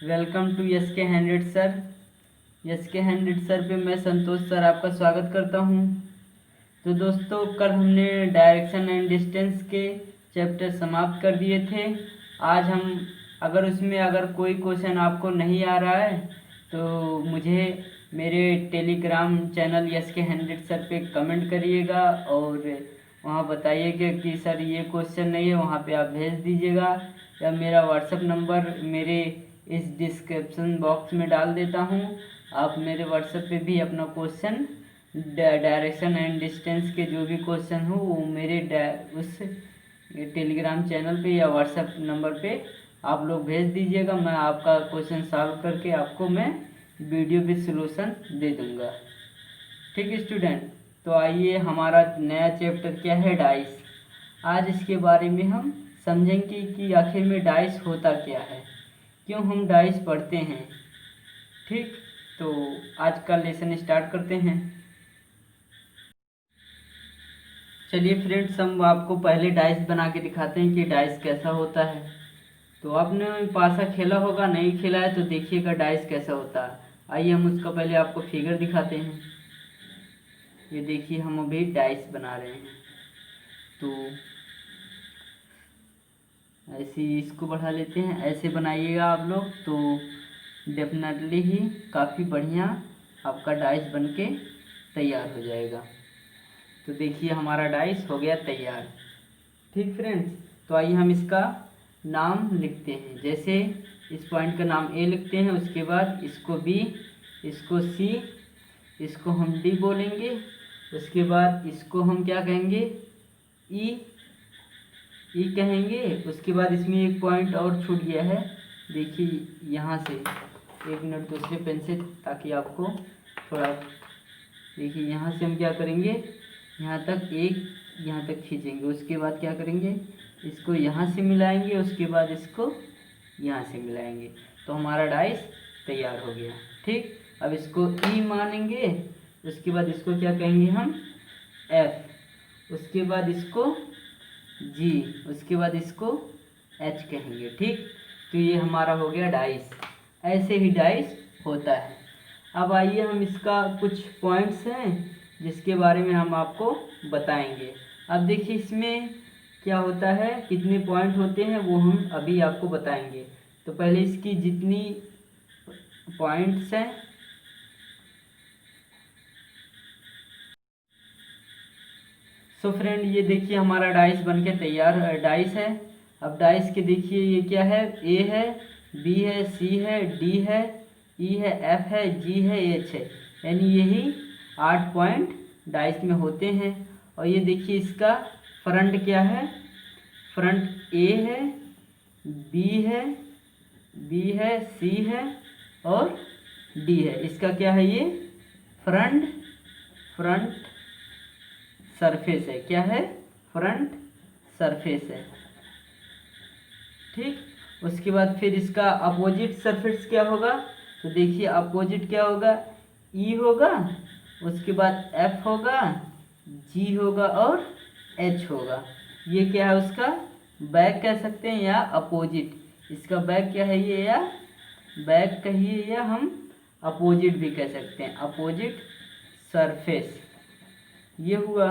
Welcome to yes के 100 sir. Yes के 100 sir पे मैं संतोष सर आपका स्वागत करता हूँ। तो दोस्तों, कल हमने डायरेक्शन एंड डिस्टेंस के चैप्टर समाप्त कर दिए थे। आज हम अगर कोई क्वेश्चन आपको नहीं आ रहा है तो मुझे मेरे टेलीग्राम चैनल यस के 100 सर पे कमेंट करिएगा और वहाँ बताइएगा कि सर ये क्वेश्चन नहीं है, वहाँ पे आप भेज दीजिएगा, या मेरा व्हाट्सअप नंबर मेरे इस डिस्क्रिप्शन बॉक्स में डाल देता हूँ। आप मेरे व्हाट्सएप पे भी अपना क्वेश्चन डायरेक्शन एंड डिस्टेंस के जो भी क्वेश्चन हो वो मेरे उस टेलीग्राम चैनल पे या व्हाट्सएप नंबर पे आप लोग भेज दीजिएगा। मैं आपका क्वेश्चन सॉल्व करके आपको मैं वीडियो भी सॉल्यूशन दे दूँगा। ठीक स्टूडेंट, तो आइए, हमारा नया चैप्टर क्या है, डाइस। आज इसके बारे में हम समझेंगे कि आखिर में डाइस होता क्या है, क्यों हम डाइस पढ़ते हैं। ठीक, तो आज का लेसन स्टार्ट करते हैं। चलिए फ्रेंड्स, हम आपको पहले डाइस बना के दिखाते हैं कि डाइस कैसा होता है। तो आपने पासा खेला होगा, नहीं खेला है तो देखिएगा डाइस कैसा होता है। आइए हम उसका पहले आपको फिगर दिखाते हैं। ये देखिए, हम अभी डाइस बना रहे हैं। तो ऐसे इसको बढ़ा लेते हैं, ऐसे बनाइएगा आप लोग तो डेफिनेटली ही काफ़ी बढ़िया आपका डाइस बनके तैयार हो जाएगा। तो देखिए, हमारा डाइस हो गया तैयार। ठीक फ्रेंड्स, तो आइए हम इसका नाम लिखते हैं। जैसे इस पॉइंट का नाम ए लिखते हैं, उसके बाद इसको बी, इसको सी, इसको हम डी बोलेंगे। उसके बाद इसको हम क्या कहेंगे, ई कहेंगे। उसके बाद इसमें एक पॉइंट और छूट गया है, देखिए यहाँ से, एक मिनट दूसरे पेन से, ताकि आपको थोड़ा देखिए। यहाँ से हम क्या करेंगे, यहाँ तक खींचेंगे। उसके बाद क्या करेंगे, इसको यहाँ से मिलाएंगे, उसके बाद इसको यहाँ से मिलाएंगे, तो हमारा डाइस तैयार हो गया। ठीक, अब इसको ई मानेंगे। उसके बाद इसको क्या कहेंगे हम, एफ। उसके बाद इसको जी, उसके बाद इसको एच कहेंगे। ठीक, तो ये हमारा हो गया डाइस। ऐसे ही डाइस होता है। अब आइए, हम इसका कुछ पॉइंट्स हैं जिसके बारे में हम आपको बताएंगे। अब देखिए, इसमें क्या होता है, कितने पॉइंट होते हैं वो हम अभी आपको बताएंगे। तो पहले इसकी जितनी पॉइंट्स हैं, सो फ्रेंड, ये देखिए हमारा डाइस बनके तैयार डाइस है। अब डाइस के देखिए, ये क्या है, ए है, बी है, सी है, डी है, ई है, एफ है, जी है, एच है, यानी यही 8 पॉइंट डाइस में होते हैं। और ये देखिए, इसका फ्रंट क्या है, फ्रंट ए है, बी है, सी है और डी है। इसका क्या है, ये फ्रंट सरफेस है। क्या है, फ्रंट सरफेस है। ठीक, उसके बाद फिर इसका अपोजिट सरफेस क्या होगा, तो देखिए अपोजिट क्या होगा, ई होगा, उसके बाद एफ होगा, जी होगा और एच होगा। ये क्या है, उसका बैक कह सकते हैं या अपोजिट। इसका बैक क्या है ये, या बैक कहिए, या हम अपोजिट भी कह सकते हैं, अपोजिट सरफेस। ये हुआ।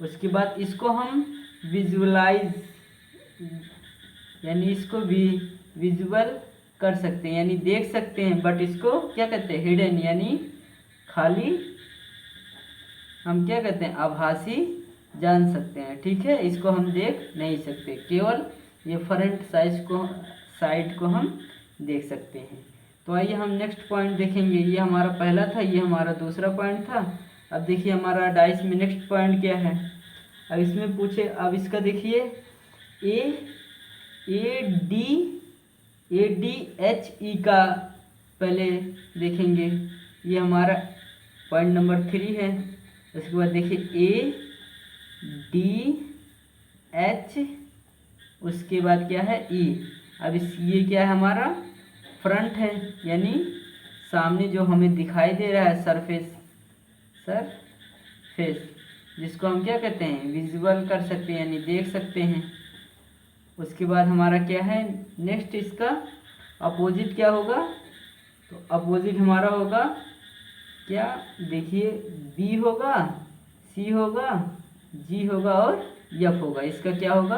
उसके बाद इसको हम विजुअलाइज, यानी इसको भी विजुअल कर सकते हैं, यानी देख सकते हैं, बट इसको क्या कहते हैं, हिडन, यानी खाली हम क्या कहते हैं, आभासी जान सकते हैं। ठीक है, इसको हम देख नहीं सकते, केवल ये फ्रंट साइड को हम देख सकते हैं। तो आइए हम नेक्स्ट पॉइंट देखेंगे। ये हमारा पहला था, ये हमारा दूसरा पॉइंट था। अब देखिए हमारा डाइस में नेक्स्ट पॉइंट क्या है। अब इसमें पूछे, अब इसका देखिए, ए डी एच ई का पहले देखेंगे। ये हमारा पॉइंट नंबर 3 है। उसके बाद देखिए ए डी एच, उसके बाद क्या है, ई। अब ये क्या है, हमारा फ्रंट है, यानी सामने जो हमें दिखाई दे रहा है सरफेस, जिसको हम क्या कहते हैं, विजुअल कर सकते हैं, यानी देख सकते हैं। उसके बाद हमारा क्या है नेक्स्ट, इसका अपोजिट क्या होगा, तो अपोजिट हमारा होगा क्या, देखिए बी होगा, सी होगा, जी होगा और एफ होगा। इसका क्या होगा,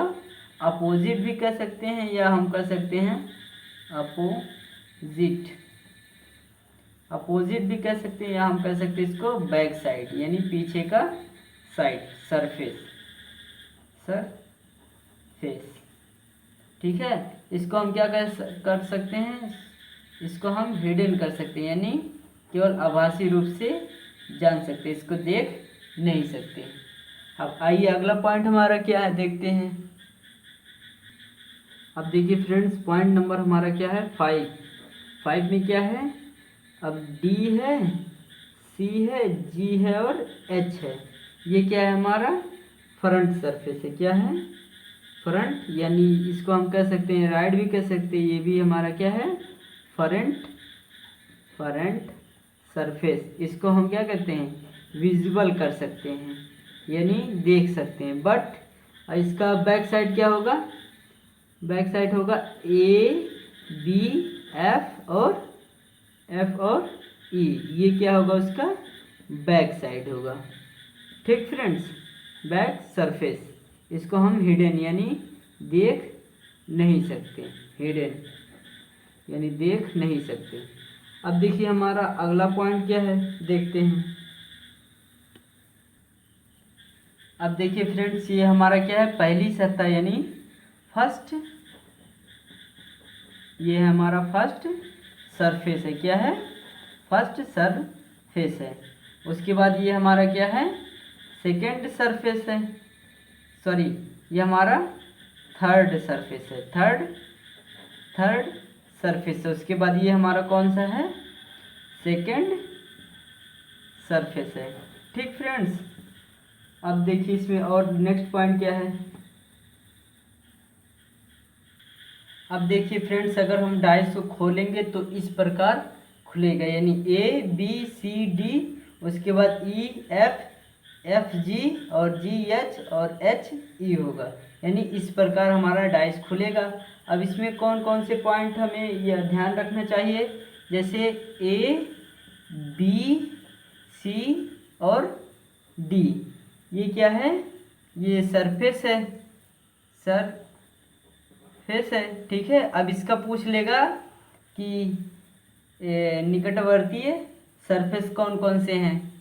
अपोजिट भी कह सकते हैं या हम कह सकते हैं अपोजिट, अपोजिट भी कह सकते हैं या हम कह सकते हैं इसको बैक साइड, यानी पीछे का साइड, सरफेस, सरफेस। ठीक है, इसको हम क्या कर सकते हैं, इसको हम हिडन कर सकते हैं, यानी केवल आभासी रूप से जान सकते हैं, इसको देख नहीं सकते। अब आइए अगला पॉइंट हमारा क्या है देखते हैं। अब देखिए फ्रेंड्स, पॉइंट नंबर हमारा क्या है 5। 5 में क्या है, अब डी है, सी है, जी है और एच है। ये क्या है हमारा फ्रंट सरफेस है, क्या है फ्रंट, यानी इसको हम कह सकते हैं राइट भी कह सकते हैं, ये भी हमारा क्या है फ्रंट, फ्रंट सरफेस। इसको हम क्या कहते हैं विजुअल कर सकते हैं, यानी देख सकते हैं। बट इसका बैक साइड क्या होगा, बैक साइड होगा ए बी एफ और ई, ये क्या होगा उसका बैक साइड होगा। ठीक फ्रेंड्स, बैक सरफेस, इसको हम हिडन यानी देख नहीं सकते, हिडन यानी देख नहीं सकते। अब देखिए हमारा अगला पॉइंट क्या है देखते हैं। अब देखिए फ्रेंड्स, ये हमारा क्या है पहली सतह यानी फर्स्ट, ये है हमारा फर्स्ट सरफेस है, क्या है फर्स्ट सरफेस है। उसके बाद ये हमारा क्या है सेकेंड सरफेस है, सॉरी ये हमारा थर्ड सरफेस है, थर्ड सरफेस है। उसके बाद ये हमारा कौन सा है सेकेंड सरफेस है। ठीक फ्रेंड्स, अब देखिए इसमें और नेक्स्ट पॉइंट क्या है। अब देखिए फ्रेंड्स, अगर हम डाइस को खोलेंगे तो इस प्रकार खुलेगा, यानी ए बी सी डी, उसके बाद ई एफ जी और जी एच और एच ई होगा, यानी इस प्रकार हमारा डाइस खुलेगा। अब इसमें कौन कौन से पॉइंट हमें यह ध्यान रखना चाहिए, जैसे ए बी सी और डी, ये क्या है ये सरफेस है, सरफेस है। ठीक है, अब इसका पूछ लेगा कि निकटवर्तीय सरफेस कौन कौन से हैं,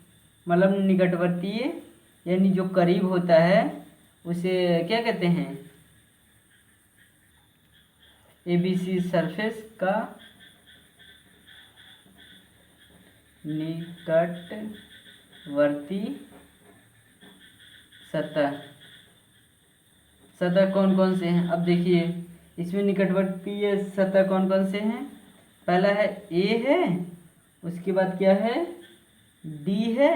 मतलब निकटवर्तीय यानी जो करीब होता है उसे क्या कहते हैं, एबीसी सरफेस का निकटवर्ती सतह कौन कौन से हैं। अब देखिए इसमें निकटवर्तीय सतह कौन कौन से हैं, पहला है ए है, उसके बाद क्या है डी है,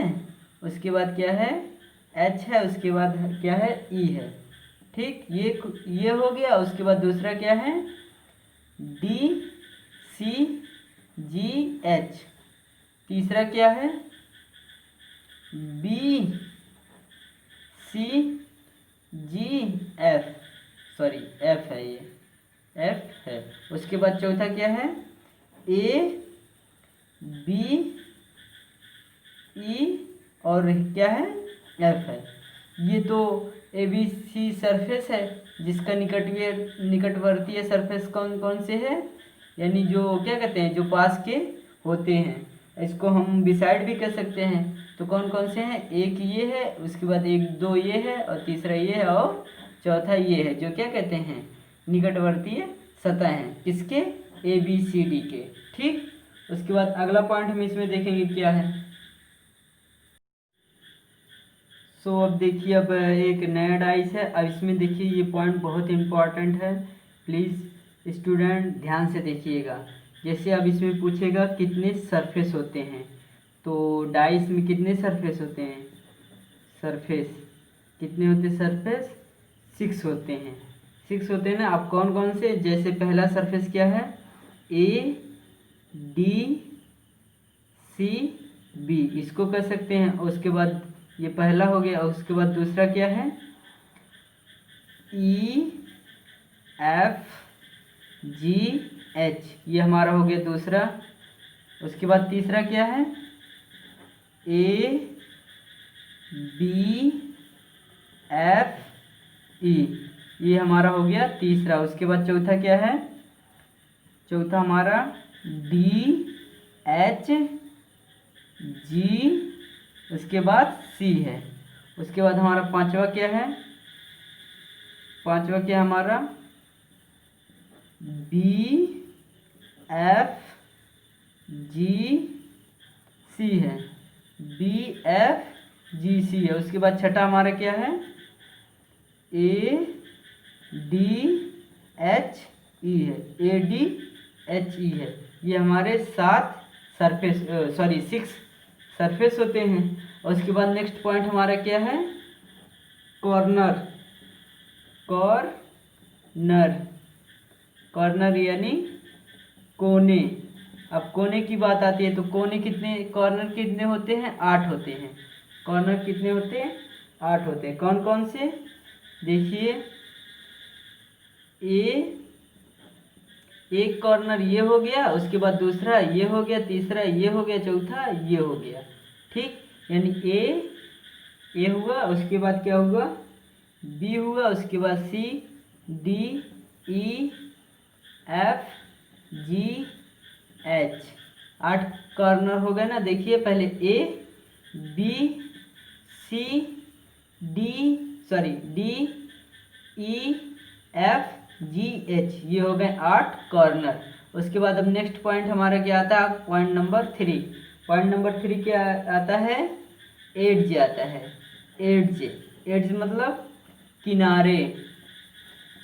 उसके बाद क्या है एच है, उसके बाद क्या है ई है। ठीक, ये हो गया। उसके बाद दूसरा क्या है डी सी जी एच, तीसरा क्या है बी सी जी एफ, सॉरी एफ है, ये एफ है। उसके बाद चौथा क्या है ए बी ई और क्या है एफ है। ये तो ए बी सी सरफेस है, जिसका निकटवर्तीय सरफेस कौन कौन से है, यानी जो क्या कहते हैं जो पास के होते हैं, इसको हम बिसाइड भी कर सकते हैं। तो कौन कौन से हैं, एक ये है, उसके बाद एक दो ये है और तीसरा ये है और चौथा ये है, जो क्या कहते हैं निकटवर्तीय सतह हैं किसके ए बी सी डी के। ठीक, उसके बाद अगला पॉइंट हम इसमें देखेंगे क्या है। सो अब देखिए, अब एक नया डाइस है। अब इसमें देखिए ये पॉइंट बहुत इम्पॉर्टेंट है, प्लीज़ स्टूडेंट ध्यान से देखिएगा। जैसे अब इसमें पूछेगा कितने सरफेस होते हैं, तो डाइस में कितने सरफेस होते हैं, सरफेस कितने होते हैं, सरफेस 6 होते हैं, 6 होते हैं ना। अब कौन कौन से, जैसे पहला सरफेस क्या है ए डी सी बी, इसको कर सकते हैं। उसके बाद ये पहला हो गया, उसके बाद दूसरा क्या है ई एफ जी एच, ये हमारा हो गया दूसरा। उसके बाद तीसरा क्या है, ए बी एफ ई, ये हमारा हो गया तीसरा। उसके बाद चौथा क्या है, चौथा हमारा डी एच जी, उसके बाद सी है। उसके बाद हमारा पांचवा क्या है, पांचवा क्या है हमारा, बी एफ जी सी है, बी एफ जी सी है। उसके बाद छठा हमारा क्या है, ए डी एच ई है, ए डी एच ई है। ये हमारे 7 सरफेस 6 सरफेस होते हैं। और उसके बाद नेक्स्ट पॉइंट हमारा क्या है, कॉर्नर, कॉर्नर, कॉर्नर यानी कोने। अब कोने की बात आती है तो कोने कितने, कॉर्नर कितने होते हैं, 8 होते हैं। कॉर्नर कितने होते हैं, 8 होते हैं। कौन कौन से, देखिए, एक कॉर्नर ये हो गया, उसके बाद दूसरा ये हो गया, तीसरा ये हो गया, चौथा ये हो गया। ठीक, यानी ए हुआ, उसके बाद क्या हुआ, बी हुआ, उसके बाद C, D, E, F, G, H, 8 corner हो गए ना। देखिए पहले A B C D E F G H, ये हो गए 8 कॉर्नर। उसके बाद अब नेक्स्ट पॉइंट हमारा क्या आता है, पॉइंट नंबर 3। पॉइंट नंबर 3 क्या आता है, एड्ज आता है। एड्ज, एड्ज मतलब किनारे,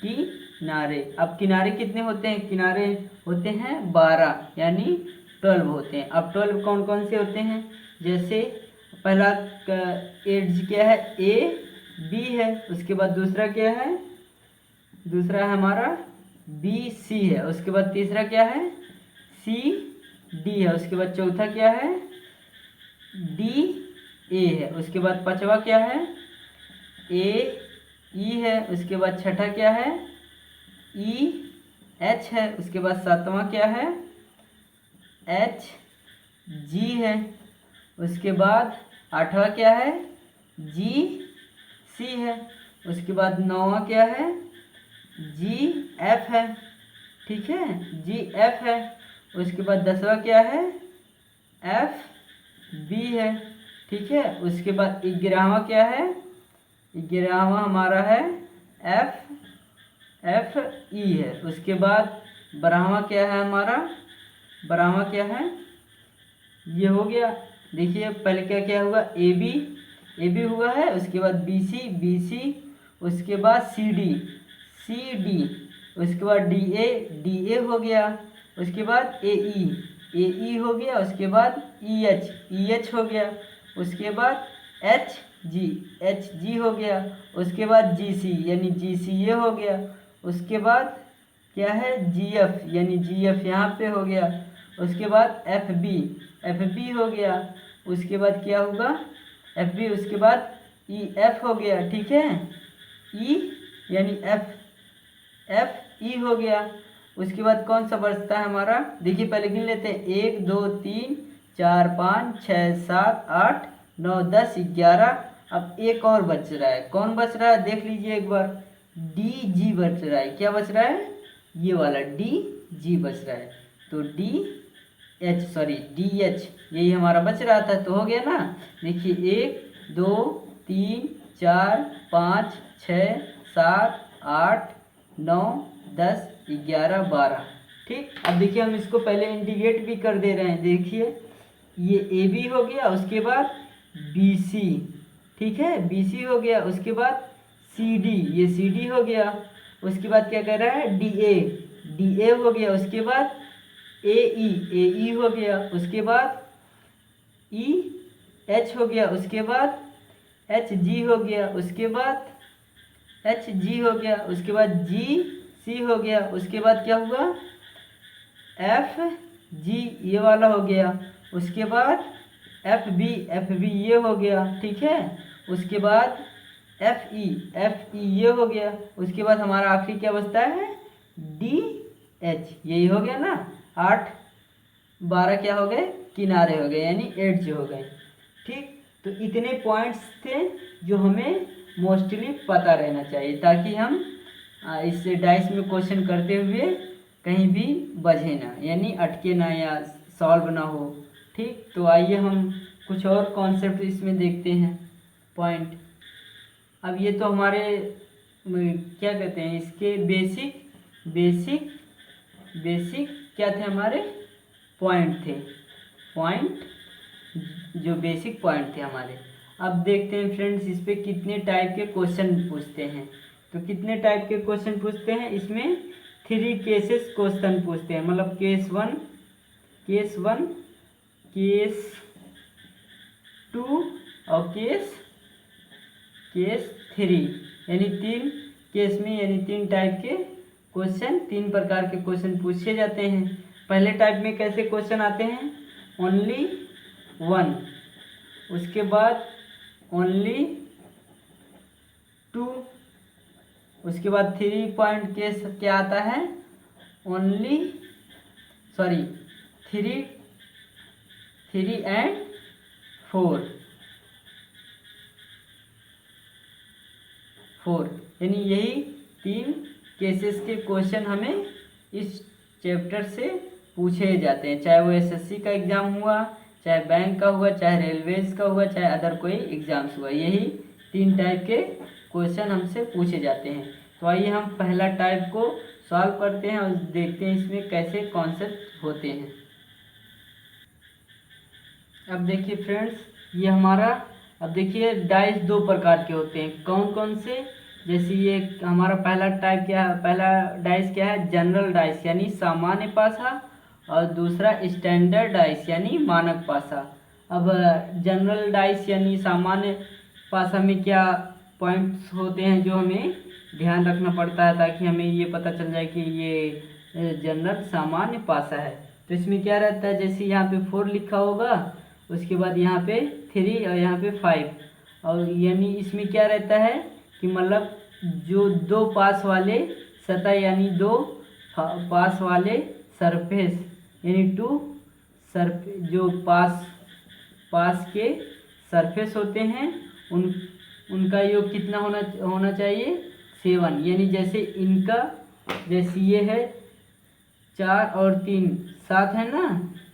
किनारे। अब किनारे कितने होते हैं, किनारे होते हैं 12 यानी 12 होते हैं। अब 12 कौन कौन से होते हैं, जैसे पहला एड्ज क्या है, ए बी है। उसके बाद दूसरा क्या है, दूसरा है हमारा बी सी है। उसके बाद तीसरा क्या है, सी डी है। उसके बाद चौथा क्या है, डी ए है। उसके बाद पांचवा क्या है, ए ई है। उसके बाद छठा क्या है, ई एच है। उसके बाद सातवां क्या है, एच जी है। उसके बाद आठवां क्या है, जी सी है। उसके बाद नौवां क्या है, जी एफ है। ठीक है, जी एफ है। उसके बाद 10वां क्या है, एफ बी है। ठीक है, उसके बाद 11वां क्या है, 11वां हमारा है एफ ई है। उसके बाद 12वां क्या है हमारा, 12वां क्या है, ये हो गया। देखिए पहले क्या क्या हुआ, ए बी हुआ है। उसके बाद बी सी, उसके बाद सी डी, उसके बाद डी ए हो गया। उसके बाद ए ई हो गया। उसके बाद ई एच हो गया। उसके बाद एच जी हो गया। उसके बाद जी सी यानी जी सी ये हो गया। उसके बाद क्या है, जी एफ यानी जी एफ यहाँ पे हो गया। उसके बाद एफ बी हो गया। उसके बाद क्या होगा, एफ बी, उसके बाद ई एफ हो गया। ठीक है, ई यानी एफ ई हो गया। उसके बाद कौन सा बचता है हमारा, देखिए पहले गिन लेते हैं, 1 2 3 4 5 6 7 8 9 10 11। अब एक और बच रहा है, कौन बच रहा है, देख लीजिए एक बार, डी जी बच रहा है। क्या बच रहा है, ये वाला डी जी बच रहा है। तो डी एच यही हमारा बच रहा था, तो हो गया ना। देखिए 1 2 3 4 5 6 7 8 9 10 11 12। ठीक, अब देखिए हम इसको पहले इंटीग्रेट भी कर दे रहे हैं। देखिए ये ए बी हो गया, उसके बाद बी सी, ठीक है, बी सी हो गया। उसके बाद सी डी, ये सी डी हो गया। उसके बाद क्या कर रहा है, डी ए हो गया। उसके बाद ए ई हो गया। उसके बाद ई एच हो गया। उसके बाद एच जी हो गया। उसके बाद एच जी हो गया। उसके बाद जी सी हो गया। उसके बाद क्या हुआ, एफ जी ये वाला हो गया। उसके बाद एफ बी ये हो गया। ठीक है, उसके बाद एफ ई ये हो गया। उसके बाद हमारा आखिरी क्या बचता है, डी एच, यही हो गया ना। 8 12 क्या हो गए, किनारे हो गए यानी एड्ज हो गए। ठीक, तो इतने पॉइंट्स थे जो हमें मोस्टली पता रहना चाहिए ताकि हम इस डाइस में क्वेश्चन करते हुए कहीं भी बझे ना, यानी अटके ना या सॉल्व ना हो। ठीक, तो आइए हम कुछ और कॉन्सेप्ट इसमें देखते हैं, पॉइंट। अब ये तो हमारे क्या कहते हैं, इसके बेसिक क्या थे, हमारे पॉइंट थे, पॉइंट जो बेसिक पॉइंट थे हमारे। अब देखते हैं फ्रेंड्स इस पे कितने टाइप के क्वेश्चन पूछते हैं। तो कितने टाइप के क्वेश्चन पूछते हैं, इसमें 3 केसेस क्वेश्चन पूछते हैं, मतलब केस 1, केस 2 और केस 3, यानी 3 केस में, यानी 3 टाइप के क्वेश्चन, 3 प्रकार के क्वेश्चन पूछे जाते हैं। पहले टाइप में कैसे क्वेश्चन आते हैं, ओनली 1, उसके बाद ओनली 2, उसके बाद 3 पॉइंट केस क्या आता है, ओनली 3 एंड 4, यानी यही 3 केसेस के क्वेश्चन हमें इस चैप्टर से पूछे जाते हैं, चाहे वो एसएससी का एग्ज़ाम हुआ, चाहे बैंक का हुआ, चाहे रेलवेज का हुआ, चाहे अदर कोई एग्ज़ाम्स हुआ, यही 3 टाइप के क्वेश्चन हमसे पूछे जाते हैं। तो आइए हम पहला टाइप को सॉल्व करते हैं और देखते हैं इसमें कैसे कॉन्सेप्ट होते हैं। अब देखिए फ्रेंड्स, ये हमारा, अब देखिए डाइस 2 प्रकार के होते हैं, कौन कौन से, जैसे ये हमारा पहला टाइप क्या है, पहला डाइस क्या है, जनरल डाइस यानी सामान्य पासा, और दूसरा स्टैंडर्ड डाइस यानी मानक पासा। अब जनरल डाइस यानी सामान्य पासा में क्या पॉइंट्स होते हैं जो हमें ध्यान रखना पड़ता है ताकि हमें ये पता चल जाए कि ये जनरल सामान्य पासा है। तो इसमें क्या रहता है, जैसे यहाँ पे 4 लिखा होगा, उसके बाद यहाँ पे 3 और यहाँ पे 5, और यानी इसमें क्या रहता है कि मतलब जो 2 पास वाले सतह यानी 2 पास वाले सरफेस यानी 2 जो पास के सरफेस होते हैं उनका योग कितना होना चाहिए, 7, यानी जैसे इनका, जैसे ये है 4 और 3 7 है ना,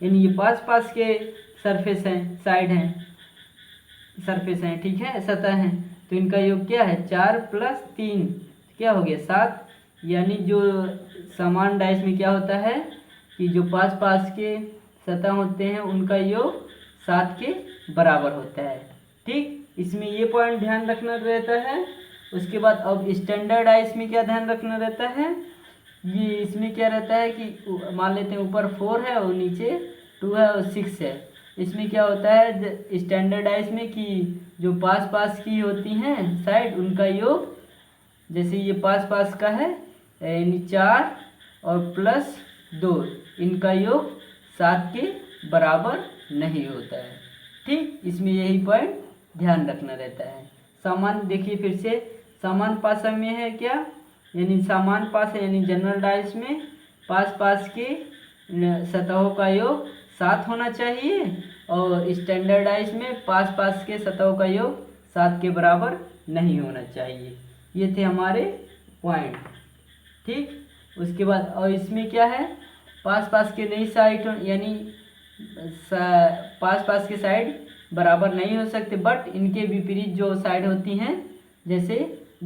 यानी ये पास के सरफेस हैं, साइड हैं, सरफेस हैं, ठीक है, सतह हैं, तो इनका योग क्या है, 4 + 3 क्या हो गया 7। यानी जो समान डाइस में क्या होता है कि जो पास के सतह होते हैं उनका योग 7 के बराबर होता है। ठीक, इसमें ये पॉइंट ध्यान रखना रहता है। उसके बाद अब स्टैंडर्ड डाइस में क्या ध्यान रखना रहता है, ये इसमें क्या रहता है कि मान लेते हैं ऊपर 4 है और नीचे 2 है और 6 है। इसमें क्या होता है स्टैंडर्ड डाइस में कि जो पास की होती हैं साइड, उनका योग, जैसे ये पास का है यानी 4 और +2, इनका योग 7 के बराबर नहीं होता है। ठीक, इसमें यही पॉइंट ध्यान रखना रहता है। समान देखिए फिर से, समान पासा में है क्या, यानी समान पास है यानी जनरल डाइस में पास के सतहों का योग 7 होना चाहिए, और स्टैंडर्ड डाइस में पास के सतहों का योग 7 के बराबर नहीं होना चाहिए। ये थे हमारे पॉइंट। ठीक, उसके बाद और इसमें क्या है, पास के नई साइड यानी पास के साइड बराबर नहीं हो सकते, बट इनके विपरीत जो साइड होती हैं, जैसे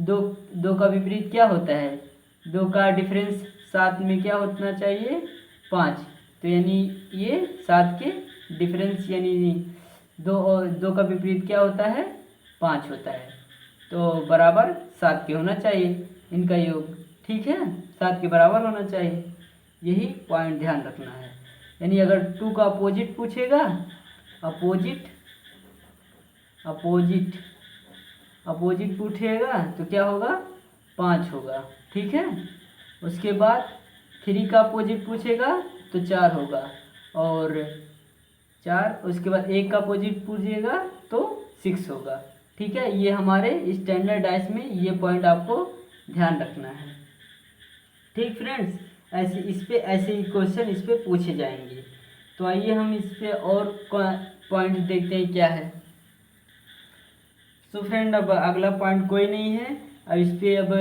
2 का विपरीत क्या होता है, 2 का डिफरेंस 7 में क्या होना चाहिए, 5, तो यानी ये 7 के डिफरेंस यानी 2 का विपरीत क्या होता है, 5 होता है, तो बराबर 7 के होना चाहिए इनका योग। ठीक है, 7 के बराबर होना चाहिए, यही पॉइंट ध्यान रखना है। यानी अगर 2 का अपोजिट पूछेगा, अपोजिट पूछेगा तो क्या होगा, 5 होगा। ठीक है, उसके बाद 3 का अपोजिट पूछेगा तो 4 होगा, और 4, उसके बाद 1 का अपोजिट पूछेगा तो 6 होगा। ठीक है, ये हमारे स्टैंडर्ड डाइस में ये पॉइंट आपको ध्यान रखना है। ठीक फ्रेंड्स, ऐसे इस पे ऐसे ही क्वेश्चन इस पे पूछे जाएंगे। तो आइए हम इस पे और पॉइंट देखते हैं क्या है। तो फ्रेंड अब अगला पॉइंट कोई नहीं है। अब इस पे अब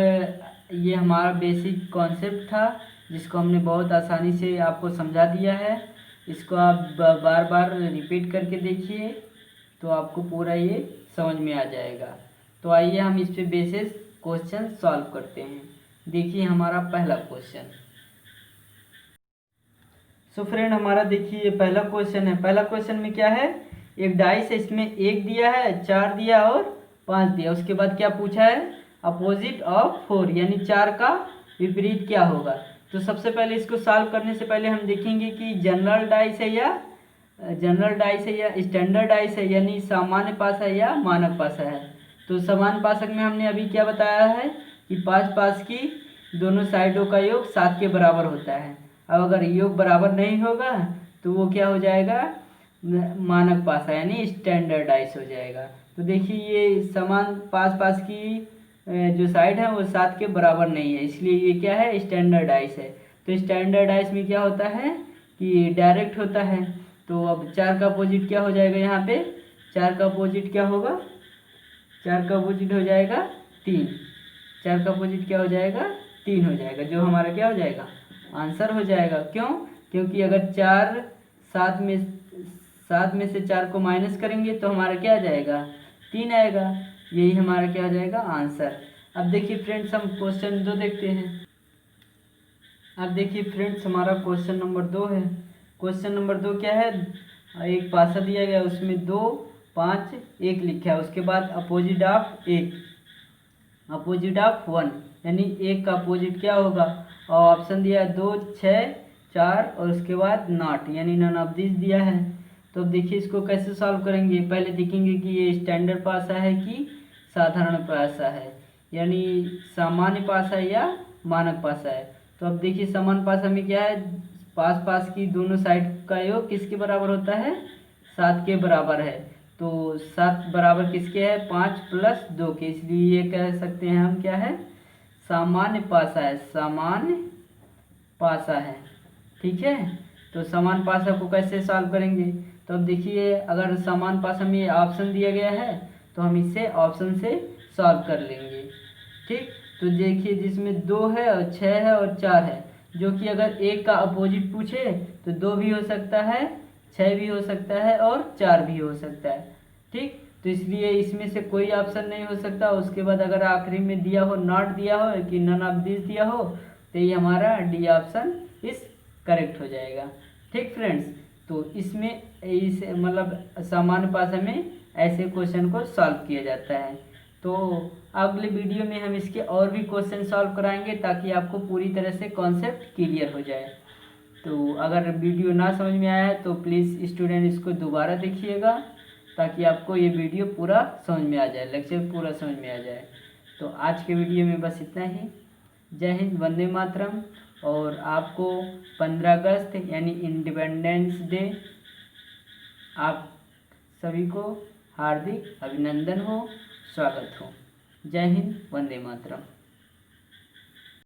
ये हमारा बेसिक कॉन्सेप्ट था जिसको हमने बहुत आसानी से आपको समझा दिया है। इसको आप बार बार रिपीट करके देखिए तो आपको पूरा ये समझ में आ जाएगा। तो आइए हम इस पे बेसिस क्वेश्चन सॉल्व करते हैं। देखिए हमारा पहला क्वेश्चन। सो फ्रेंड हमारा देखिए पहला क्वेश्चन है। पहला क्वेश्चन में क्या है, एक डाइस है, इसमें 1 दिया है, 4 दिया और 5 दिया। उसके बाद क्या पूछा है, अपोजिट ऑफ 4 यानी 4 का विपरीत क्या होगा। तो सबसे पहले इसको सॉल्व करने से पहले हम देखेंगे कि जनरल डाइस है या स्टैंडर्ड डाइस है, यानी सामान्य पासा है या मानक पासा है। तो सामान्य पासक में हमने अभी क्या बताया है कि 5 पास की दोनों साइडों का योग 7 के बराबर होता है। अब अगर योग बराबर नहीं होगा तो वो क्या हो जाएगा, मानक पासा यानी स्टैंडर्डाइज हो जाएगा। तो देखिए ये समान पास की जो साइड है वो 7 के बराबर नहीं है, इसलिए ये क्या है, स्टैंडर्डाइज है। तो स्टैंडर्डाइज में क्या होता है कि डायरेक्ट होता है। तो अब 4 का अपोजिट क्या हो जाएगा, यहाँ पे 4 का अपोजिट क्या होगा, 4 का अपोजिट हो जाएगा 3। 4 का अपोजिट क्या हो जाएगा, 3 हो जाएगा, जो हमारा क्या हो जाएगा, आंसर हो जाएगा। क्यों, क्योंकि अगर 7 में से 4 को माइनस करेंगे तो हमारा क्या आ जाएगा, 3 आएगा। यही हमारा क्या हो जाएगा, आंसर। अब देखिए फ्रेंड्स हम क्वेश्चन 2 देखते हैं। अब देखिए फ्रेंड्स हमारा क्वेश्चन नंबर 2 है। क्वेश्चन नंबर 2 क्या है, एक पासा दिया गया उसमें 2 5 1 लिखा है, उसके बाद अपोजिट ऑफ 1 अपोजिट ऑफ 1 यानी 1 का अपोजिट क्या होगा। और ऑप्शन दिया है 2 6 4 और उसके बाद नॉट यानी नन ऑफ दिस दिया है। तो अब देखिए इसको कैसे सॉल्व करेंगे। पहले देखेंगे कि ये स्टैंडर्ड पासा है कि साधारण पासा है, यानी सामान्य पासा है या मानक पासा है। तो अब देखिए सामान्य पासा में क्या है, पास की दोनों साइड का योग किसके बराबर होता है, 7 के बराबर है। तो 7 बराबर किसके है, 5 + 2 के, इसलिए ये कह सकते हैं हम क्या है, सामान्य पासा है, सामान्य पासा है। ठीक है, तो समान पासा को कैसे सॉल्व करेंगे। तो अब देखिए अगर समान पासा में ऑप्शन दिया गया है तो हम इसे ऑप्शन से सॉल्व कर लेंगे। ठीक, तो देखिए जिसमें 2 है और 6 है और 4 है, जो कि अगर 1 का अपोजिट पूछे तो 2 भी हो सकता है, 6 भी हो सकता है और 4 भी हो सकता है। ठीक, तो इसलिए इसमें से कोई ऑप्शन नहीं हो सकता। उसके बाद अगर आखिरी में दिया हो, नॉट दिया हो कि नन ऑफ दिस दिया हो, तो ये हमारा डी ऑप्शन इस करेक्ट हो जाएगा। ठीक फ्रेंड्स, तो इसमें इस मतलब सामान्य पासा में ऐसे क्वेश्चन को सॉल्व किया जाता है। तो अगले वीडियो में हम इसके और भी क्वेश्चन सॉल्व कराएंगे ताकि आपको पूरी तरह से कॉन्सेप्ट क्लियर हो जाए। तो अगर वीडियो ना समझ में आया है तो प्लीज़ स्टूडेंट इसको दोबारा देखिएगा ताकि आपको ये वीडियो पूरा समझ में आ जाए, लेक्चर पूरा समझ में आ जाए। तो आज के वीडियो में बस इतना ही। जय हिंद, वंदे मातरम। और आपको 15 अगस्त यानी इंडिपेंडेंस डे आप सभी को हार्दिक अभिनंदन हो, स्वागत हो। जय हिंद, वंदे मातरम।